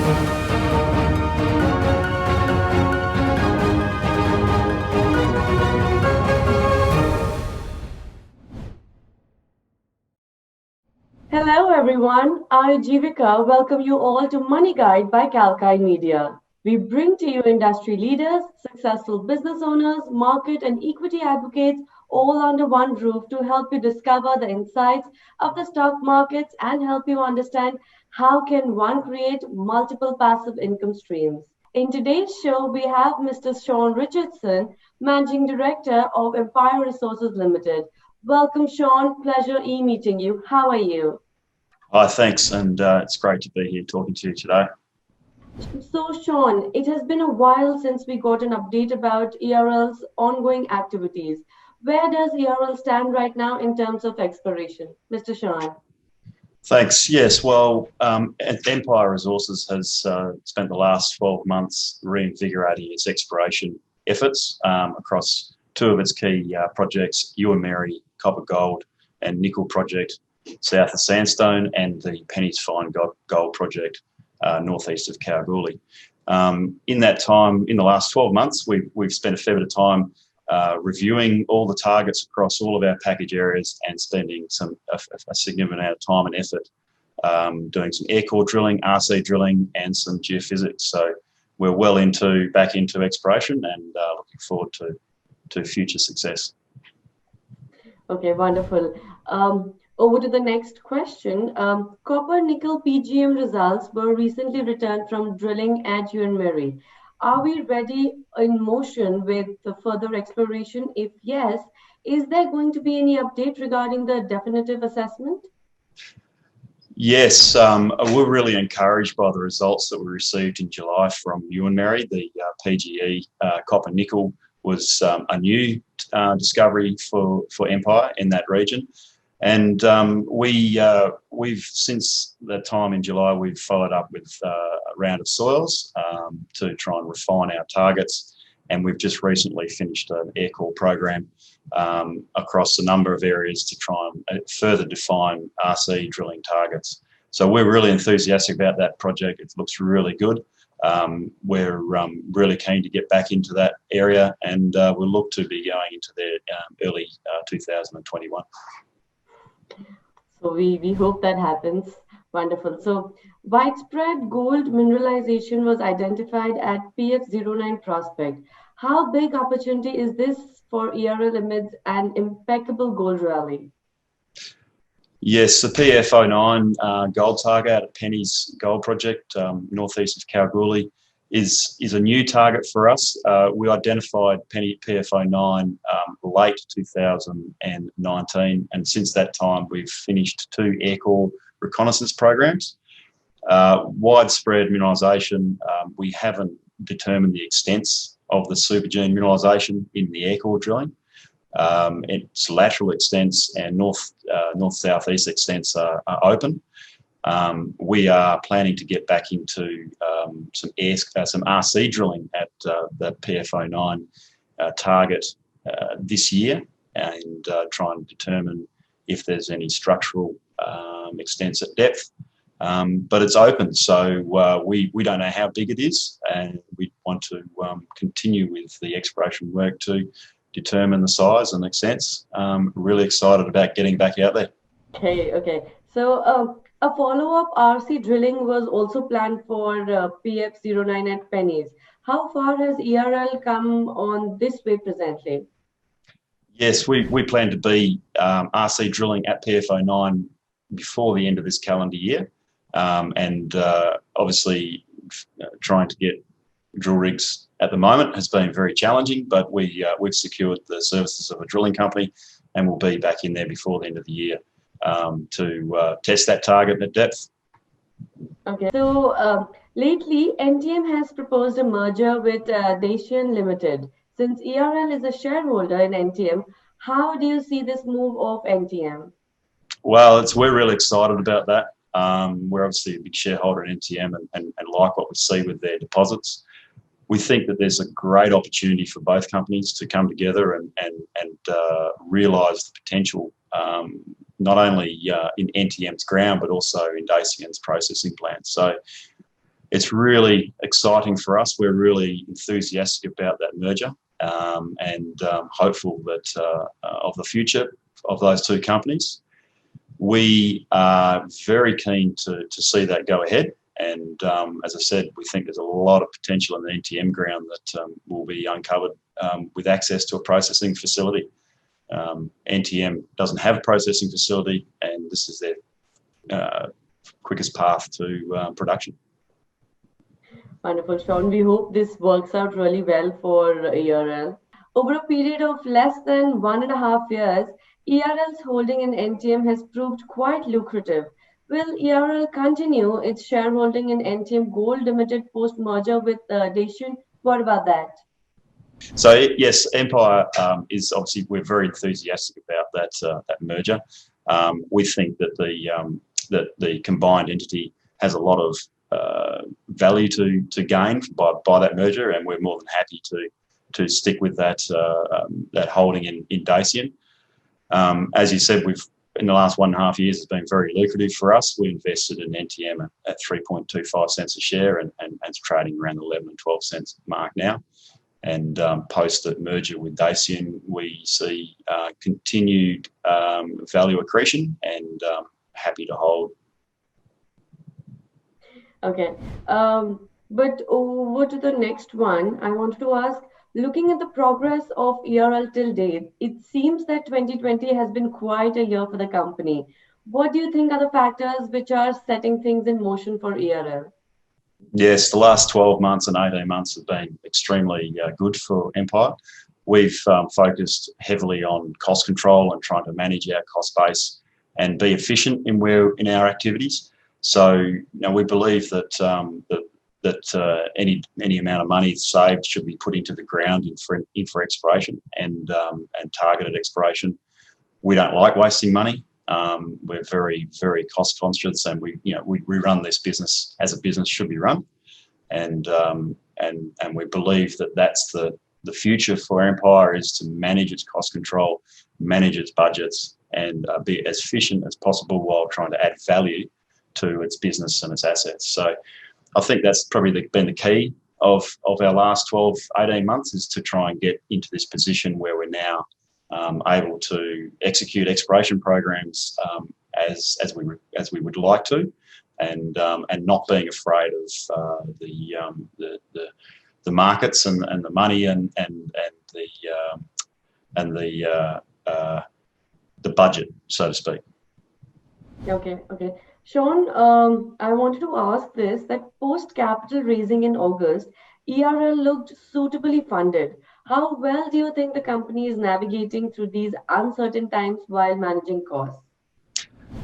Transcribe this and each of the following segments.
Hello everyone, I Jivika welcome you all to Money Guide by Calcai Media. We bring to you industry leaders, successful business owners, market and equity advocates all under one roof to help you discover the insights of the stock markets and help you understand how can one create multiple passive income streams. In today's show, we have Mr. Sean Richardson, Managing Director of Empire Resources Limited. Welcome, Sean. Pleasure meeting you. How are you? Hi, thanks, and it's great to be here talking to you today. So, Sean, it has been a while since we got an update about ERL's ongoing activities. Where does ERL stand right now in terms of exploration? Mr. Sean. Thanks. Yes, well, Empire Resources has spent the last 12 months reinvigorating its exploration efforts across two of its key projects, 𝐊𝐴n copper gold and nickel project south of Sandstone, and the Penny's Fine Gold project northeast of Kalgoorlie. In that time, in the last 12 months, we've spent a fair bit of time reviewing all the targets across all of our package areas and spending a significant amount of time and effort doing some air core drilling, RC drilling, and some geophysics. So we're well back into exploration and looking forward to future success. Okay, wonderful. Over to the next question. Copper nickel PGM results were recently returned from drilling at 𝐊𝐴n. Are we ready in motion with the further exploration? If yes, is there going to be any update regarding the definitive assessment? Yes, we're really encouraged by the results that we received in July from 𝐊𝐴n. The PGE copper nickel was a new discovery for Empire in that region. And we've since that time in July, we've followed up with a round of soils to try and refine our targets. And we've just recently finished an air core program across a number of areas to try and further define RC drilling targets. So we're really enthusiastic about that project. It looks really good. We're really keen to get back into that area, and we'll look to be going into there early 2021. So we hope that happens. Wonderful. So widespread gold mineralization was identified at PF09 prospect. How big opportunity is this for ERL amidst an impeccable gold rally? Yes, the PF09 gold target at Penny's Gold project northeast of Kalgoorlie is a new target for us. We identified PF09 late 2019, and since that time we've finished 2 air core reconnaissance programs. Widespread mineralisation, we haven't determined the extents of the supergene mineralisation in the air core drilling. Its lateral extents and north-southeast extents are open. We are planning to get back into some RC drilling at the PF09 target this year, and try and determine if there's any structural extents at depth. But it's open, so we don't know how big it is, and we want to continue with the exploration work to determine the size and extents. Really excited about getting back out there. Okay. So a follow-up RC drilling was also planned for PF09 at Penny's. How far has ERL come on this way presently? Yes, we plan to be RC drilling at PF09 before the end of this calendar year, and obviously trying to get drill rigs at the moment has been very challenging, but we've secured the services of a drilling company, and we'll be back in there before the end of the year to test that target at depth. Okay, so lately NTM has proposed a merger with Dacian Limited. Since ERL is a shareholder in NTM, how do you see this move of NTM? Well, we're really excited about that. We're obviously a big shareholder in NTM and like what we see with their deposits. We think that there's a great opportunity for both companies to come together and realise the potential, not only in NTM's ground, but also in Dacian's processing plant. So it's really exciting for us. We're really enthusiastic about that merger, and hopeful that of the future of those two companies. We are very keen to see that go ahead. And as I said, we think there's a lot of potential in the NTM ground that will be uncovered with access to a processing facility. NTM doesn't have a processing facility, and this is their quickest path to production. Wonderful, Sean. We hope this works out really well for ERL. Over a period of less than 1.5 years, ERL's holding in NTM has proved quite lucrative. Will ERL continue its shareholding in NTM Gold Limited post-merger with Dacian? What about that? So yes, Empire is obviously, we're very enthusiastic about that merger. We think that the combined entity has a lot of value to gain by that merger, and we're more than happy to stick with that holding in Dacian. As you said, in the last 1.5 years, it's been very lucrative for us. We invested in NTM at 3.25 cents a share, and it's trading around the 11 and 12 cents mark now. And post the merger with Dacian, we see continued value accretion, and happy to hold. Okay, but over to the next one. I wanted to ask, looking at the progress of ERL till date, it seems that 2020 has been quite a year for the company. What do you think are the factors which are setting things in motion for ERL? Yes, the last 12 months and 18 months have been extremely good for Empire. We've focused heavily on cost control and trying to manage our cost base and be efficient in our activities. So, we believe that any amount of money saved should be put into the ground in for exploration and targeted exploration. We don't like wasting money. We're very, very cost conscious, and we run this business as a business should be run, and we believe that that's the future for Empire, is to manage its cost control, manage its budgets, and be as efficient as possible while trying to add value to its business and its assets. So I think that's probably been the key of our last 12, 18 months, is to try and get into this position where we're now able to execute exploration programs as we would like to, and not being afraid of the markets and the money and the budget, so to speak. Okay. Sean, I wanted to ask this, that post-capital raising in August, ERL looked suitably funded. How well do you think the company is navigating through these uncertain times while managing costs?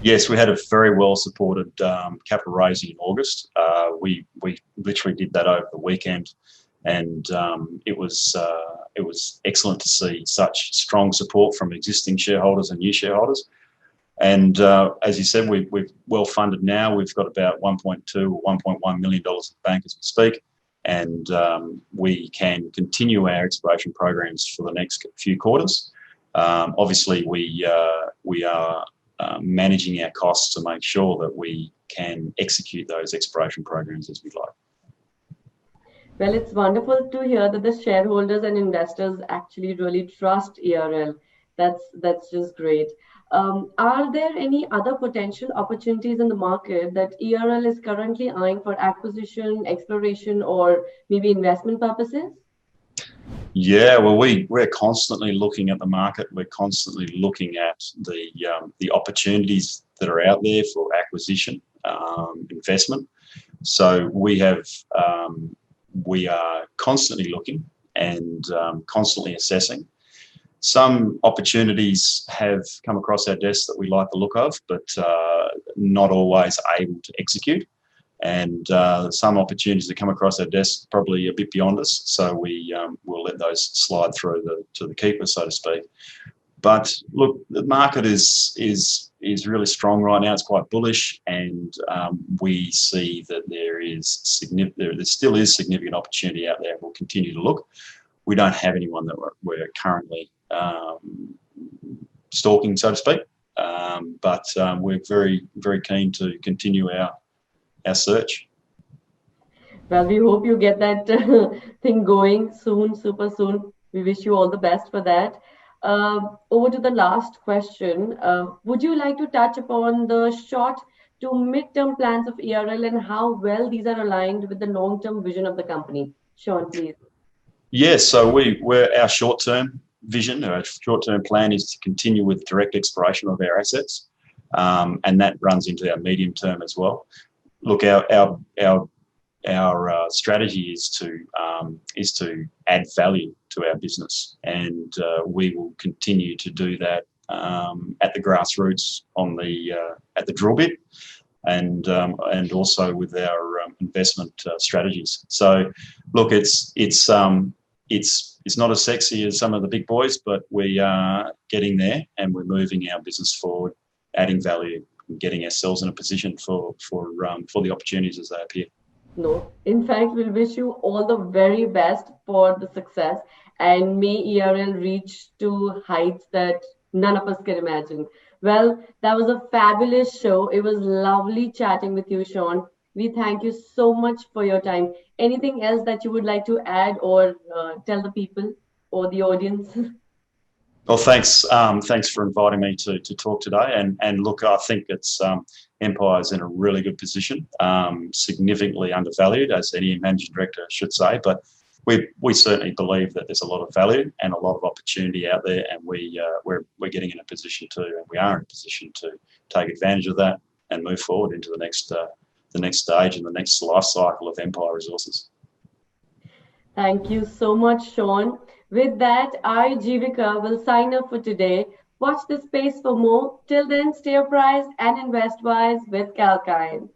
Yes, we had a very well supported capital raising in August. We literally did that over the weekend, and it was excellent to see such strong support from existing shareholders and new shareholders. And as you said, we're well funded now. We've got about $1.2 or $1.1 million in the bank as we speak, and we can continue our exploration programs for the next few quarters. Obviously, we are managing our costs to make sure that we can execute those exploration programs as we'd like. Well, it's wonderful to hear that the shareholders and investors actually really trust ERL. That's just great. Are there any other potential opportunities in the market that ERL is currently eyeing for acquisition, exploration, or maybe investment purposes? Yeah, well, we're constantly looking at the market. We're constantly looking at the opportunities that are out there for acquisition, investment. So we are constantly looking and constantly assessing. Some opportunities have come across our desk that we like the look of, but not always able to execute. And some opportunities that come across our desk probably a bit beyond us, so we'll let those slide through to the keeper, so to speak. But look, the market is really strong right now. It's quite bullish, and we see that there still is significant opportunity out there. We'll continue to look. We don't have anyone that we're currently stalking, so to speak, but we're very, very keen to continue our search. Well, we hope you get that thing going soon, super soon. We wish you all the best for that. Over to the last question. Would you like to touch upon the short to mid-term plans of ERL and how well these are aligned with the long-term vision of the company? Sean, please. Yes, so our short-term vision, our short-term plan is to continue with direct exploration of our assets, and that runs into our medium-term as well. Look, our strategy is to add value to our business, and we will continue to do that at the grassroots at the drill bit, and also with our investment strategies. So, look, it's not as sexy as some of the big boys, but we are getting there, and we're moving our business forward, adding value, and getting ourselves in a position for the opportunities as they appear. No, in fact, we'll wish you all the very best for the success, and may ERL reach to heights that none of us can imagine. Well, that was a fabulous show. It was lovely chatting with you, Sean. We thank you so much for your time. Anything else that you would like to add or tell the people or the audience? Well, thanks. Thanks for inviting me to talk today. And look, I think Empire's in a really good position, significantly undervalued, as any managing director should say. But we certainly believe that there's a lot of value and a lot of opportunity out there, and we're getting in a position to, and we are in a position to take advantage of that and move forward into the next stage and the next life cycle of Empire Resources. Thank you so much, Sean. With that, I, Jivika, will sign off for today. Watch this space for more. Till then, stay apprised and invest wise with 𝐾𝐞.